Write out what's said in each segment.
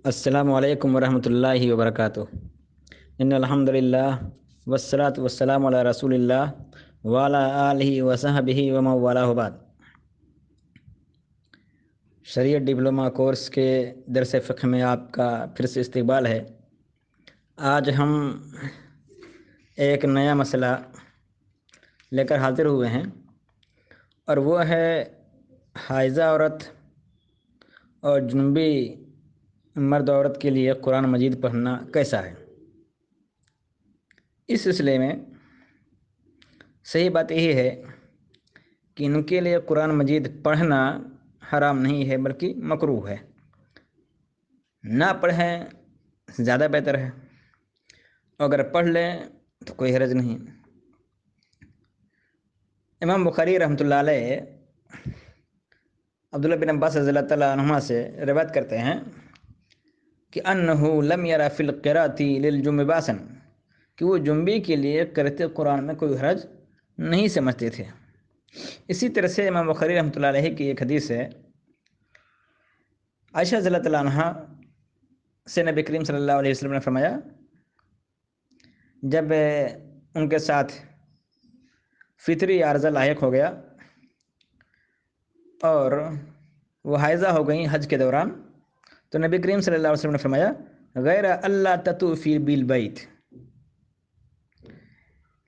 السلام علیکم ورحمۃ اللہ وبرکاتہ۔ ان الحمد للہ والصلاۃ والسلام علی رسول اللہ وعلی آلہ وصحبہ ومن والہ بعد۔ شریعت ڈپلومہ کورس کے درس فقہ میں آپ کا پھر سے استقبال ہے۔ آج ہم ایک نیا مسئلہ لے کر حاضر ہوئے ہیں، اور وہ ہے حائضہ عورت اور جنبی مرد عورت کے لیے قرآن مجید پڑھنا کیسا ہے۔ اس سلسلے میں صحیح بات یہی ہے کہ ان کے لیے قرآن مجید پڑھنا حرام نہیں ہے بلکہ مکروہ ہے۔ نہ پڑھیں زیادہ بہتر ہے، اگر پڑھ لیں تو کوئی حرج نہیں۔ امام بخاری رحمۃ اللہ علیہ عبداللہ بن عباس رضی اللہ تعالیٰ عنہما سے روایت کرتے ہیں کہ انہ لم یرا فی القراۃ للجم باسا، کہ وہ جنبی کے لیے قراءت قرآن میں کوئی حرج نہیں سمجھتے تھے۔ اسی طرح سے امام بخاری رحمۃ اللہ علیہ کی ایک حدیث ہے، عائشہ رضی اللہ تعالیٰ عنہ سے نبی کریم صلی اللہ علیہ وسلم نے فرمایا، جب ان کے ساتھ فطری عارضہ لاحق ہو گیا اور وہ حائضہ ہو گئیں حج کے دوران، تو نبی کریم صلی اللہ علیہ وسلم نے فرمایا غیر اللہ تطوفی بالبیت،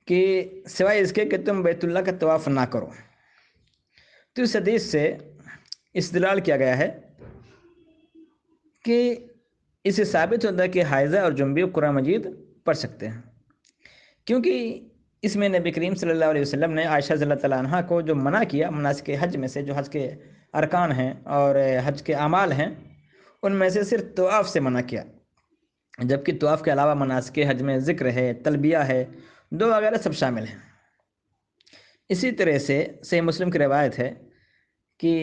کہ سوائے اس کے کہ تم بیت اللہ کا طواف نہ کرو۔ تو اس حدیث سے استدلال کیا گیا ہے کہ اس سے ثابت ہوتا ہے کہ حائضہ اور جنبی قرآن مجید پڑھ سکتے ہیں، کیونکہ اس میں نبی کریم صلی اللہ علیہ وسلم نے عائشہ رضی اللہ تعالیٰ عنہ کو جو منع کیا مناسک حج میں سے، جو حج کے ارکان ہیں اور حج کے اعمال ہیں، ان میں سے صرف طواف سے منع کیا، جبکہ طواف کے علاوہ مناسک حج میں ذکر ہے، تلبیہ ہے، دعا وغیرہ سب شامل ہیں۔ اسی طرح سے صحیح مسلم کی روایت ہے کہ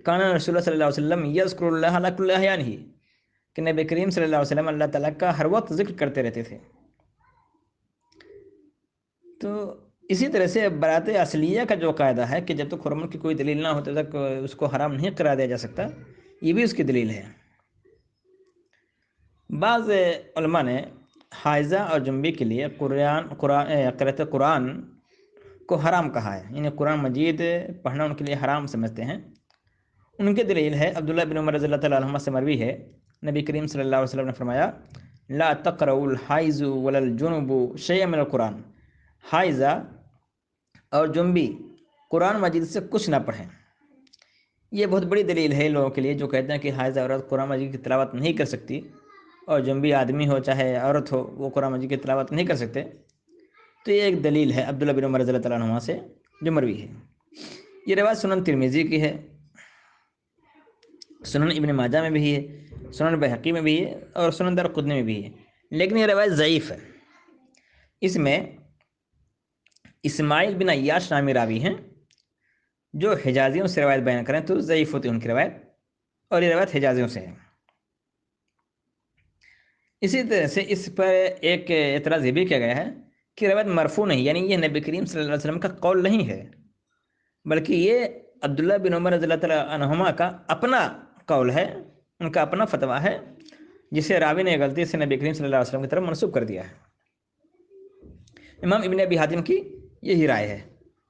کان رسول اللہ صلی اللہ علیہ وسلم یذکر اللہ علی کل احیانہ، کہ نبی کریم صلی اللہ علیہ وسلم اللہ تعالیٰ کا ہر وقت ذکر کرتے رہتے تھے۔ تو اسی طرح سے برات اصلیہ کا جو قاعدہ ہے کہ جب تک حرمت کی کوئی دلیل نہ ہو تب تک اس کو حرام نہیں قرار دیا جا سکتا، یہ بھی اس کی دلیل ہے۔ بعض علماء نے حائضہ اور جنبی کے لیے قراءت قرآن کو حرام کہا ہے، یعنی قرآن مجید پڑھنا ان کے لیے حرام سمجھتے ہیں۔ ان کی دلیل ہے عبداللہ بن عمر رضی اللہ تعالیٰ عنہما سے مروی ہے، نبی کریم صلی اللہ علیہ وسلم نے فرمایا لا تقرؤ الحائض ولا الجنب شیئا من القرآن، حائضہ اور جنبی قرآن مجید سے کچھ نہ پڑھیں۔ یہ بہت بڑی دلیل ہے لوگوں کے لیے جو کہتے ہیں کہ حائضہ عورت قرآن مجید کی تلاوت نہیں کر سکتی، اور جنبی آدمی ہو چاہے عورت ہو وہ قرآن مجید کی تلاوت نہیں کر سکتے۔ تو یہ ایک دلیل ہے عبداللہ بن عمر رضی اللہ تعالیٰ عنہ سے جو مروی ہے۔ یہ روایت سنن ترمذی کی ہے، سنن ابن ماجہ میں بھی ہے، سنن بہقی میں بھی ہے، اور سنن دارقطنی میں بھی ہے، لیکن یہ روایت ضعیف ہے۔ اس میں اسماعیل بن عیاش نامی راوی ہیں جو حجازیوں سے روایت بیان کریں تو ضعیف ہوتی ہے ان کی روایت، اور یہ روایت حجازیوں سے ہے۔ اسی طرح سے اس پر ایک اعتراض یہ بھی کیا گیا ہے کہ روایت مرفوع نہیں، یعنی یہ نبی کریم صلی اللہ علیہ وسلم کا قول نہیں ہے، بلکہ یہ عبداللہ بن عمر رضی اللہ تعالیٰ عنہما کا اپنا قول ہے، ان کا اپنا فتویٰ ہے، جسے راوی نے غلطی سے نبی کریم صلی اللہ علیہ وسلم کی طرف منسوب کر دیا ہے۔ امام ابن ابی حاتم کی یہی رائے ہے،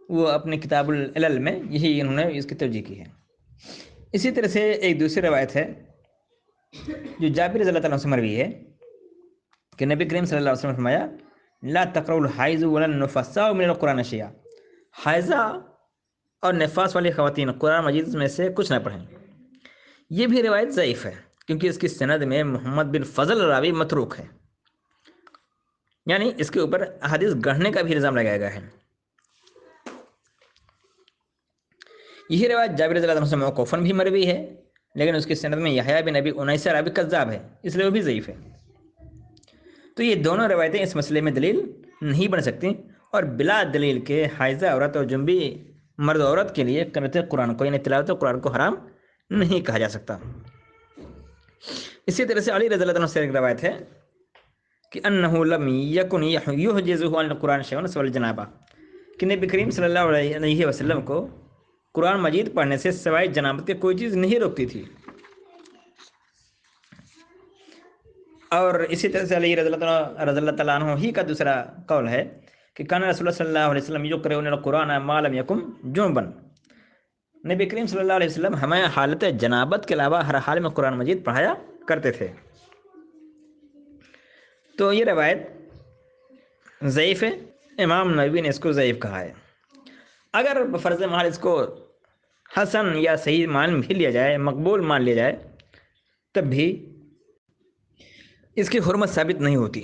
وہ اپنی کتاب العلل میں یہی انہوں نے اس کی توجیہ کی ہے۔ اسی طرح سے ایک دوسری روایت ہے جو جابر رضی اللہ تعالیٰ عنہ سے مروی ہے کہ نبی کریم صلی اللہ علیہ وسلم نے فرمایا لا تقرؤ الحائض ولا النفساء من القرآن شیئا، حائضہ اور نفاس والی خواتین قرآن مجید میں سے کچھ نہ پڑھیں۔ یہ بھی روایت ضعیف ہے کیونکہ اس کی سند میں محمد بن فضل راوی متروک ہے، یعنی اس کے اوپر احادیث گڑھنے کا بھی الزام لگایا گیا ہے۔ یہی روایت جابر رضی اللہ عنہ سے موقوفاً بھی مروی ہے، لیکن اس کی سند میں یحییٰ بن ابی انیسہ راوی کذاب ہے، اس لیے وہ بھی ضعیف ہے۔ تو یہ دونوں روایتیں اس مسئلے میں دلیل نہیں بن سکتی، اور بلا دلیل کے حائضہ عورت اور جنبی مرد عورت کے لیے قراءت قرآن کو، یعنی تلاوت قرآن کو حرام نہیں کہا جا سکتا۔ اسی طرح سے علی رضی اللہ عنہ سے ایک روایت ہے کہ انہ لم یکن یحجزہ عن القرآن شیء سوى الجنابہ، کہ نبی کریم صلی اللہ علیہ وسلم کو قرآن مجید پڑھنے سے سوائے جنابت کے کوئی چیز نہیں روکتی تھی۔ اور اسی طرح سے علی رضی اللہ تعالیٰ عنہ ہی کا دوسرا قول ہے کہ کان رسول اللہ صلی اللہ علیہ وسلم یقرؤون القرآن ما لم یکن جنبا، نبی کریم صلی اللہ علیہ وسلم ہمیں حالت جنابت کے علاوہ ہر حال میں قرآن مجید پڑھایا کرتے تھے۔ تو یہ روایت ضعیف ہے، امام نووی نے اس کو ضعیف کہا ہے۔ اگر بفرض محال اس کو حسن یا صحیح مان بھی لیا جائے، مقبول مان لیا جائے، تب بھی اس کی حرمت ثابت نہیں ہوتی،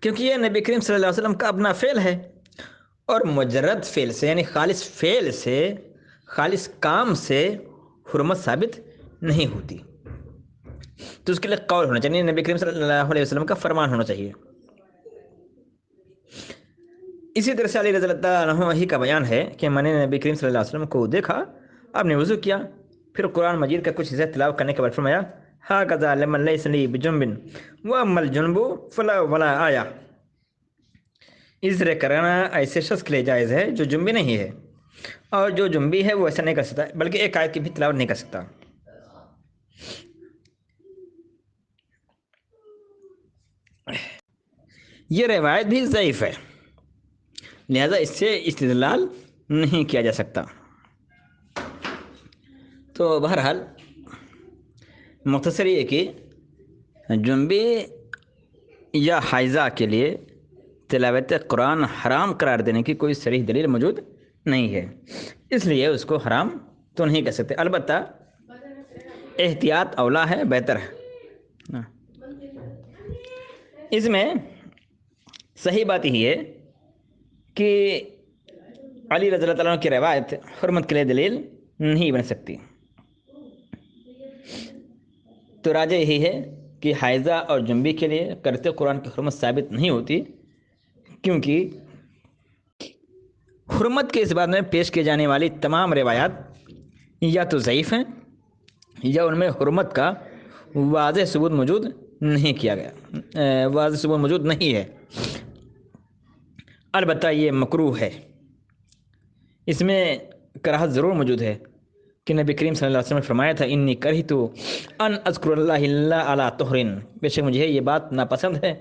کیونکہ یہ نبی کریم صلی اللہ علیہ وسلم کا اپنا فعل ہے، اور مجرد فعل سے یعنی خالص فعل سے، خالص کام سے حرمت ثابت نہیں ہوتی، تو اس کے لیے قول ہونا چاہیے، نبی کریم صلی اللہ علیہ وسلم کا فرمان ہونا چاہیے۔ اسی طرح سے علی رضی اللہ عنہ ہی کا بیان ہے کہ میں نے نبی کریم صلی اللہ علیہ وسلم کو دیکھا، آپ نے وضو کیا، پھر قرآن مجید کا کچھ حصہ تلاوت کرنے کے بعد فرمایا ہاکذا لمن لیس لی بجنب واما الجنب فلا ولا آیا، اس طرح کرنا ایسے شخص کے لیے جائز ہے جو جنبی نہیں ہے، اور جو جنبی ہے وہ ایسا نہیں کر سکتا، بلکہ ایک آیت کی بھی تلاوت نہیں کر سکتا۔ یہ روایت بھی ضعیف ہے، لہذا اس سے استدلال نہیں کیا جا سکتا۔ تو بہرحال مختصر یہ کہ جنبی یا حائضہ کے لیے تلاوت قرآن حرام قرار دینے کی کوئی صریح دلیل موجود نہیں ہے، اس لیے اس کو حرام تو نہیں کہہ سکتے، البتہ احتیاط اولا ہے، بہتر ہے۔ اس میں صحیح بات یہی ہے کہ علی رضی اللہ عنہ کی روایت حرمت کے لیے دلیل نہیں بن سکتی، تو راجح یہی ہے کہ حائضہ اور جنبی کے لیے کرتے قرآن کی حرمت ثابت نہیں ہوتی، کیونکہ حرمت کے اس بات میں پیش کی جانے والی تمام روایات یا تو ضعیف ہیں یا ان میں حرمت کا واضح ثبوت موجود نہیں کیا گیا، واضح ثبوت موجود نہیں ہے۔ البتہ یہ مکروہ ہے، اس میں کراہت ضرور موجود ہے کہ نبی کریم صلی اللہ علیہ وسلم نے فرمایا تھا انی کرہت ان اذکر اللہ الا علی طہر، بے شک مجھے یہ بات ناپسند ہے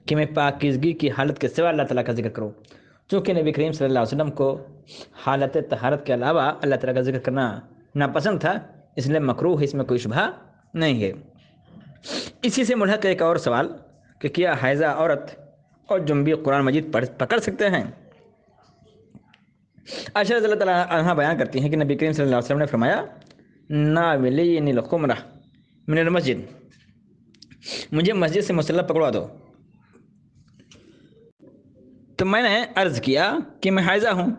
کہ میں پاکیزگی کی حالت کے سوا اللہ تعالیٰ کا ذکر کروں، چونکہ نبی کریم صلی اللہ علیہ وسلم کو حالت طہارت کے علاوہ اللہ تعالیٰ کا ذکر کرنا ناپسند تھا، اس لیے مکروہ ہے، اس میں کوئی شبہ نہیں ہے۔ اسی سے ملحق ایک اور سوال کہ کیا حائضہ عورت اور جنبی قرآن مجید پکڑ سکتے ہیں؟ عائشہ رضی اللہ تعالیٰ عنہ بیان کرتی ہیں کہ نبی کریم صلی اللہ علیہ وسلم نے فرمایا ناولینی الخمرہ من المسجد، مجھے مسجد سے مسلح پکڑوا دو، تو میں نے عرض کیا کہ میں حائضہ ہوں،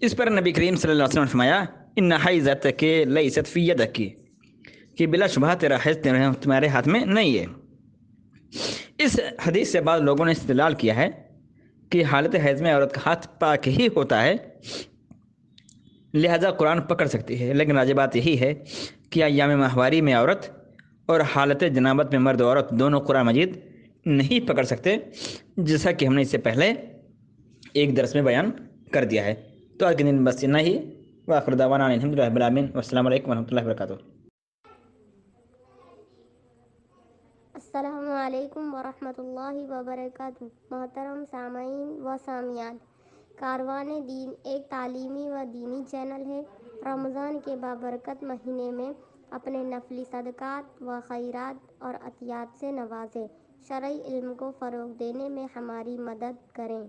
اس پر نبی کریم صلی اللہ علیہ وسلم نے فرمایا ان حیضتک لیست فی یدک، کہ بلا شبہ تیرا حیض تمہارے ہاتھ میں نہیں ہے۔ اس حدیث سے بعض لوگوں نے استدلال کیا ہے کہ حالت حیض میں عورت کا ہاتھ پاک ہی ہوتا ہے، لہذا قرآن پکڑ سکتی ہے، لیکن راجح بات یہی ہے کہ ایام ماہواری میں عورت اور حالت جنابت میں مرد و عورت دونوں قرآن مجید نہیں پکڑ سکتے، جیسا کہ ہم نے اس سے پہلے ایک درس میں بیان کر دیا ہے۔ تو آج کے دن بس اتنا ہی، وآخر دعوانا ان الحمد للہ رب العالمین، والسلام علیکم ورحمۃ اللہ وبرکاتہ۔ السلام علیکم ورحمۃ اللہ وبرکاتہ۔ محترم سامعین و سامعات، کاروان دین ایک تعلیمی و دینی چینل ہے۔ رمضان کے بابرکت مہینے میں اپنے نفلی صدقات و خیرات اور عطیات سے نوازیں، شرعی علم کو فروغ دینے میں ہماری مدد کریں۔